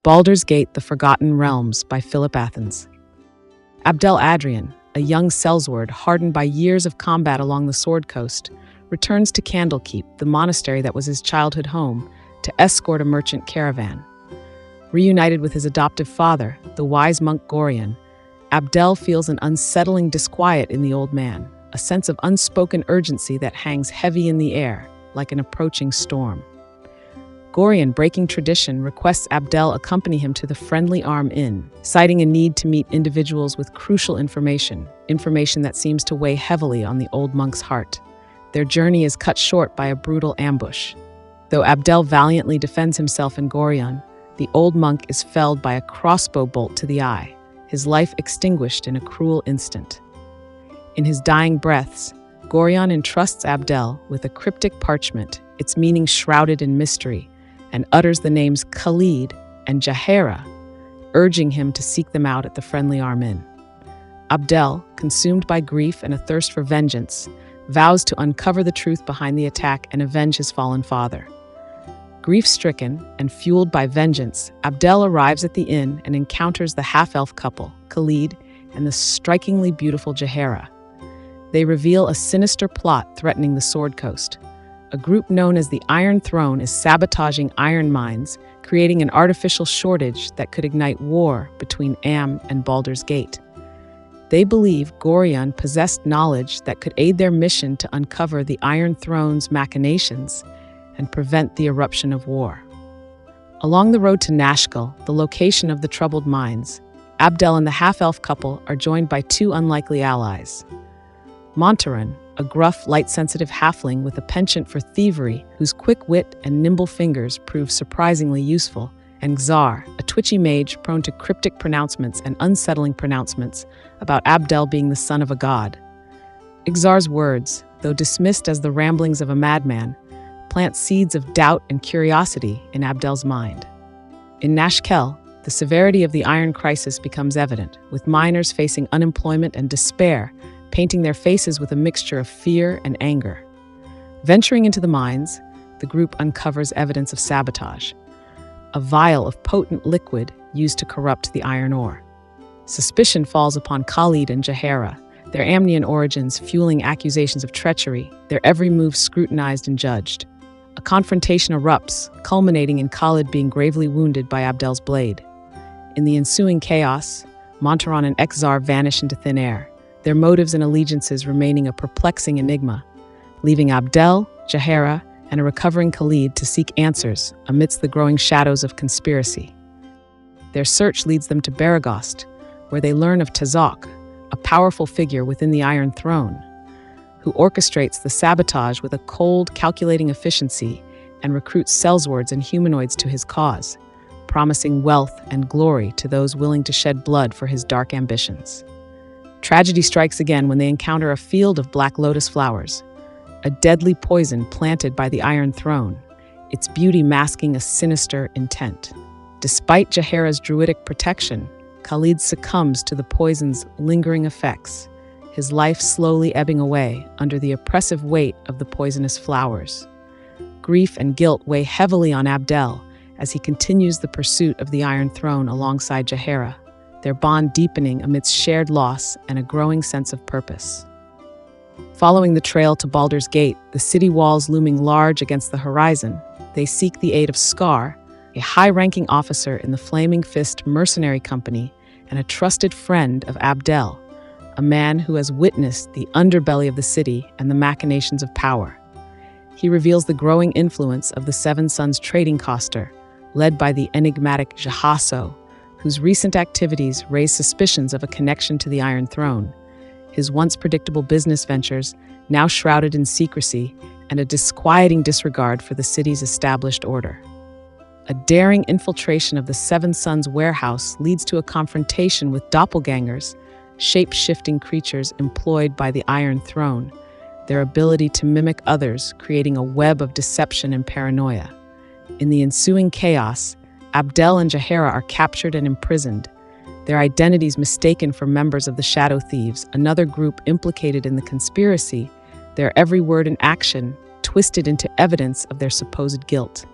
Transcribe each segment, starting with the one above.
Baldur's Gate, The Forgotten Realms by Philip Athans. Abdel Adrian, a young sellsword hardened by years of combat along the Sword Coast, returns to Candlekeep, the monastery that was his childhood home, to escort a merchant caravan. Reunited with his adoptive father, the wise monk Gorion, Abdel feels an unsettling disquiet in the old man, a sense of unspoken urgency that hangs heavy in the air, like an approaching storm. Gorion, breaking tradition, requests Abdel accompany him to the Friendly Arm Inn, citing a need to meet individuals with crucial information that seems to weigh heavily on the old monk's heart. Their journey is cut short by a brutal ambush. Though Abdel valiantly defends himself and Gorion, the old monk is felled by a crossbow bolt to the eye, his life extinguished in a cruel instant. In his dying breaths, Gorion entrusts Abdel with a cryptic parchment, its meaning shrouded in mystery, and utters the names Khalid and Jahera, urging him to seek them out at the Friendly Arm Inn. Abdel, consumed by grief and a thirst for vengeance, vows to uncover the truth behind the attack and avenge his fallen father. Grief-stricken and fueled by vengeance, Abdel arrives at the inn and encounters the half-elf couple, Khalid and the strikingly beautiful Jahera. They reveal a sinister plot threatening the Sword Coast. A group known as the Iron Throne is sabotaging iron mines, creating an artificial shortage that could ignite war between Am and Baldur's Gate. They believe Gorion possessed knowledge that could aid their mission to uncover the Iron Throne's machinations and prevent the eruption of war. Along the road to Nashkel, the location of the troubled mines, Abdel and the half-elf couple are joined by two unlikely allies. Montaran, a gruff, light-sensitive halfling with a penchant for thievery, whose quick wit and nimble fingers prove surprisingly useful, and Xar, a twitchy mage prone to cryptic pronouncements and unsettling pronouncements about Abdel being the son of a god. Xar's words, though dismissed as the ramblings of a madman, plant seeds of doubt and curiosity in Abdel's mind. In Nashkel, the severity of the iron crisis becomes evident, with miners facing unemployment and despair, painting their faces with a mixture of fear and anger. Venturing into the mines, the group uncovers evidence of sabotage, a vial of potent liquid used to corrupt the iron ore. Suspicion falls upon Khalid and Jahera, their Amnian origins fueling accusations of treachery, their every move scrutinized and judged. A confrontation erupts, culminating in Khalid being gravely wounded by Abdel's blade. In the ensuing chaos, Montaran and Xar vanish into thin air, their motives and allegiances remaining a perplexing enigma, leaving Abdel, Jahera, and a recovering Khalid to seek answers amidst the growing shadows of conspiracy. Their search leads them to Baragost, where they learn of Tazok, a powerful figure within the Iron Throne, who orchestrates the sabotage with a cold, calculating efficiency and recruits sellswords and humanoids to his cause, promising wealth and glory to those willing to shed blood for his dark ambitions. Tragedy strikes again when they encounter a field of black lotus flowers, a deadly poison planted by the Iron Throne, its beauty masking a sinister intent. Despite Jahera's druidic protection, Khalid succumbs to the poison's lingering effects, his life slowly ebbing away under the oppressive weight of the poisonous flowers. Grief and guilt weigh heavily on Abdel as he continues the pursuit of the Iron Throne alongside Jahera, their bond deepening amidst shared loss and a growing sense of purpose. Following the trail to Baldur's Gate, the city walls looming large against the horizon, they seek the aid of Scar, a high-ranking officer in the Flaming Fist mercenary company and a trusted friend of Abdel, a man who has witnessed the underbelly of the city and the machinations of power. He reveals the growing influence of the Seven Sons trading coster, led by the enigmatic Jahaso, whose recent activities raise suspicions of a connection to the Iron Throne, his once predictable business ventures now shrouded in secrecy and a disquieting disregard for the city's established order. A daring infiltration of the Seven Sons warehouse leads to a confrontation with doppelgangers, shape-shifting creatures employed by the Iron Throne, their ability to mimic others, creating a web of deception and paranoia. In the ensuing chaos, Abdel and Jahera are captured and imprisoned, their identities mistaken for members of the Shadow Thieves, another group implicated in the conspiracy, their every word and action twisted into evidence of their supposed guilt.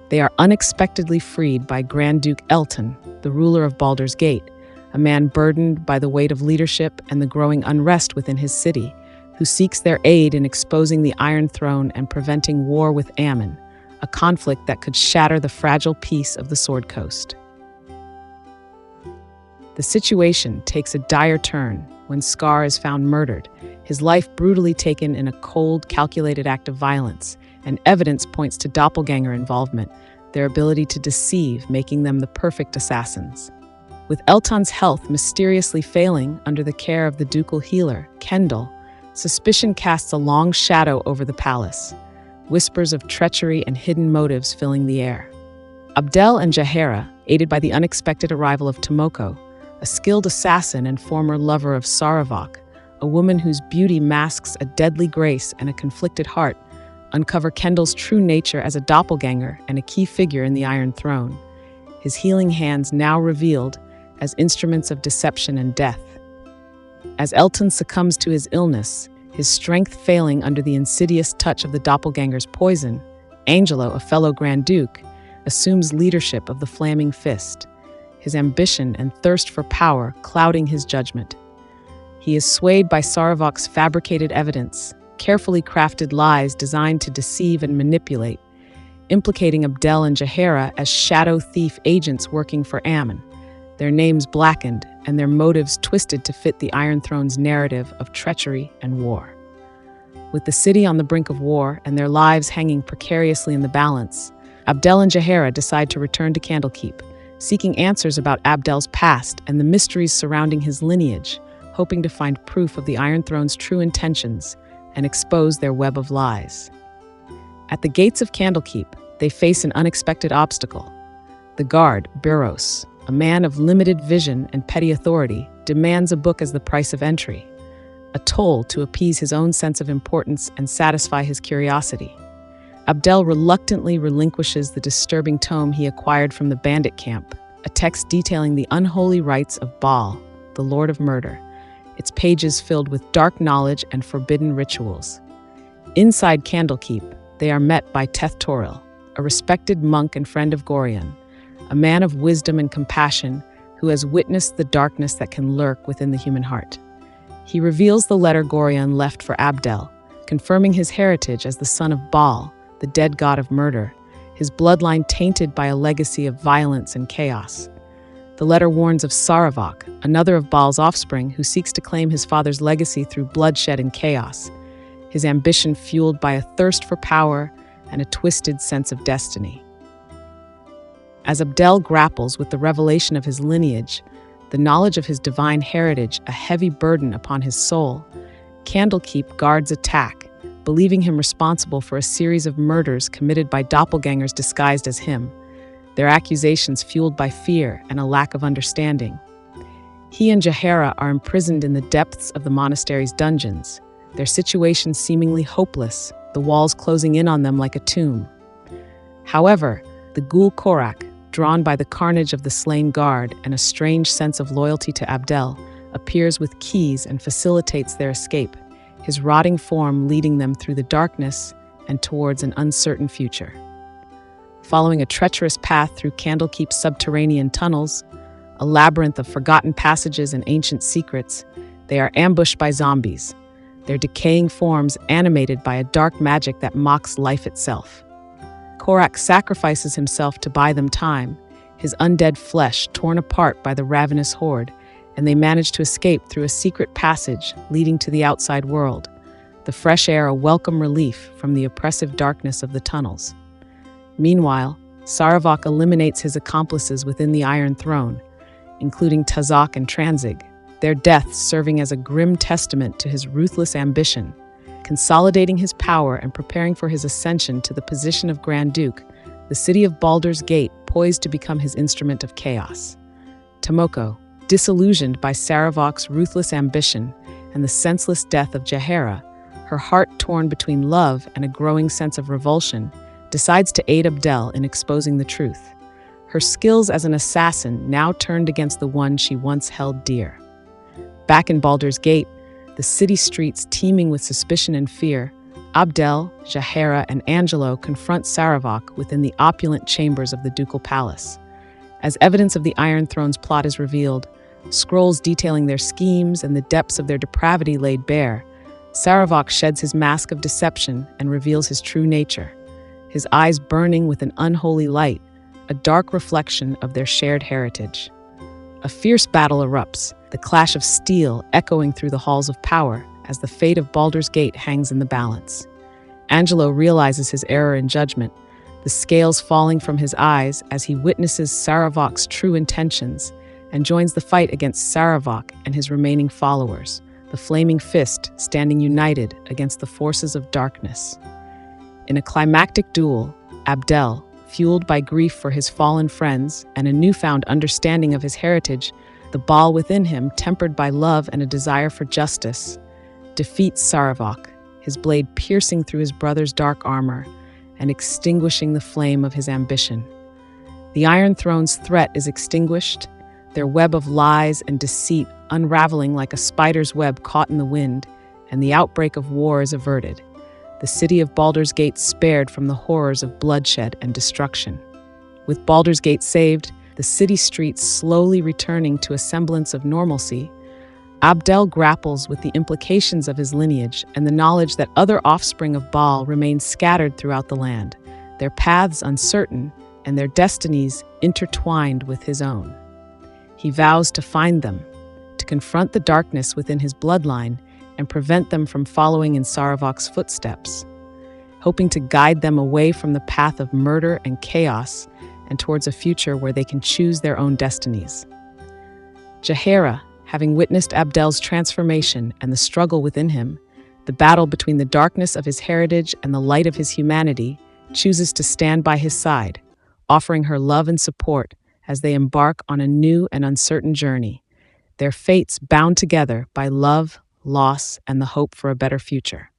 They are unexpectedly freed by Grand Duke Elton, the ruler of Baldur's Gate, a man burdened by the weight of leadership and the growing unrest within his city, who seeks their aid in exposing the Iron Throne and preventing war with Ammon, a conflict that could shatter the fragile peace of the Sword Coast. The situation takes a dire turn when Scar is found murdered, his life brutally taken in a cold, calculated act of violence, and evidence points to doppelganger involvement, their ability to deceive making them the perfect assassins. With Elton's health mysteriously failing under the care of the ducal healer, Kendall, suspicion casts a long shadow over the palace, whispers of treachery and hidden motives filling the air. Abdel and Jaheira, aided by the unexpected arrival of Tomoko, a skilled assassin and former lover of Saravak, a woman whose beauty masks a deadly grace and a conflicted heart, uncover Kendall's true nature as a doppelganger and a key figure in the Iron Throne, his healing hands now revealed as instruments of deception and death. As Elton succumbs to his illness, his strength failing under the insidious touch of the doppelganger's poison, Angelo, a fellow Grand Duke, assumes leadership of the Flaming Fist, his ambition and thirst for power clouding his judgment. He is swayed by Saravak's fabricated evidence, carefully crafted lies designed to deceive and manipulate, implicating Abdel and Jaheira as shadow thief agents working for Ammon, their names blackened and their motives twisted to fit the Iron Throne's narrative of treachery and war. With the city on the brink of war and their lives hanging precariously in the balance, Abdel and Jaheira decide to return to Candlekeep, seeking answers about Abdel's past and the mysteries surrounding his lineage, hoping to find proof of the Iron Throne's true intentions and expose their web of lies. At the gates of Candlekeep, they face an unexpected obstacle. The guard, Buros, a man of limited vision and petty authority, demands a book as the price of entry, a toll to appease his own sense of importance and satisfy his curiosity. Abdel reluctantly relinquishes the disturbing tome he acquired from the bandit camp, a text detailing the unholy rites of Baal, the Lord of Murder, its pages filled with dark knowledge and forbidden rituals. Inside Candlekeep, they are met by Teth Toril, a respected monk and friend of Gorion, a man of wisdom and compassion who has witnessed the darkness that can lurk within the human heart. He reveals the letter Gorion left for Abdel, confirming his heritage as the son of Baal, the dead god of murder, his bloodline tainted by a legacy of violence and chaos. The letter warns of Saravak, another of Baal's offspring who seeks to claim his father's legacy through bloodshed and chaos, his ambition fueled by a thirst for power and a twisted sense of destiny. As Abdel grapples with the revelation of his lineage, the knowledge of his divine heritage a heavy burden upon his soul, Candlekeep guards attack, believing him responsible for a series of murders committed by doppelgangers disguised as him, their accusations fueled by fear and a lack of understanding. He and Jaheira are imprisoned in the depths of the monastery's dungeons, their situation seemingly hopeless, the walls closing in on them like a tomb. However, the ghoul Korak, drawn by the carnage of the slain guard and a strange sense of loyalty to Abdel, appears with keys and facilitates their escape, his rotting form leading them through the darkness and towards an uncertain future. Following a treacherous path through Candlekeep's subterranean tunnels, a labyrinth of forgotten passages and ancient secrets, they are ambushed by zombies, their decaying forms animated by a dark magic that mocks life itself. Korak sacrifices himself to buy them time, his undead flesh torn apart by the ravenous horde, and they manage to escape through a secret passage leading to the outside world, the fresh air a welcome relief from the oppressive darkness of the tunnels. Meanwhile, Saravak eliminates his accomplices within the Iron Throne, including Tazak and Tranzig, their deaths serving as a grim testament to his ruthless ambition. Consolidating his power and preparing for his ascension to the position of Grand Duke, the city of Baldur's Gate poised to become his instrument of chaos. Tomoko, disillusioned by Saravak's ruthless ambition and the senseless death of Jaheira, her heart torn between love and a growing sense of revulsion, decides to aid Abdel in exposing the truth. Her skills as an assassin now turned against the one she once held dear. Back in Baldur's Gate, the city streets teeming with suspicion and fear, Abdel, Jahera, and Angelo confront Saravak within the opulent chambers of the ducal palace. As evidence of the Iron Throne's plot is revealed, scrolls detailing their schemes and the depths of their depravity laid bare, Saravak sheds his mask of deception and reveals his true nature, his eyes burning with an unholy light, a dark reflection of their shared heritage. A fierce battle erupts, the clash of steel echoing through the halls of power as the fate of Baldur's Gate hangs in the balance. Angelo realizes his error in judgment, the scales falling from his eyes as he witnesses Saravak's true intentions and joins the fight against Saravak and his remaining followers, the Flaming Fist standing united against the forces of darkness. In a climactic duel, Abdel, fueled by grief for his fallen friends and a newfound understanding of his heritage, the Baal within him, tempered by love and a desire for justice, defeats Saravak, his blade piercing through his brother's dark armor and extinguishing the flame of his ambition. The Iron Throne's threat is extinguished, their web of lies and deceit unraveling like a spider's web caught in the wind, and the outbreak of war is averted, the city of Baldur's Gate spared from the horrors of bloodshed and destruction. With Baldur's Gate saved, the city streets slowly returning to a semblance of normalcy, Abdel grapples with the implications of his lineage and the knowledge that other offspring of Baal remain scattered throughout the land, their paths uncertain and their destinies intertwined with his own. He vows to find them, to confront the darkness within his bloodline and prevent them from following in Saravak's footsteps, hoping to guide them away from the path of murder and chaos and towards a future where they can choose their own destinies. Jahera, having witnessed Abdel's transformation and the struggle within him, the battle between the darkness of his heritage and the light of his humanity, chooses to stand by his side, offering her love and support as they embark on a new and uncertain journey, their fates bound together by love, loss, and the hope for a better future.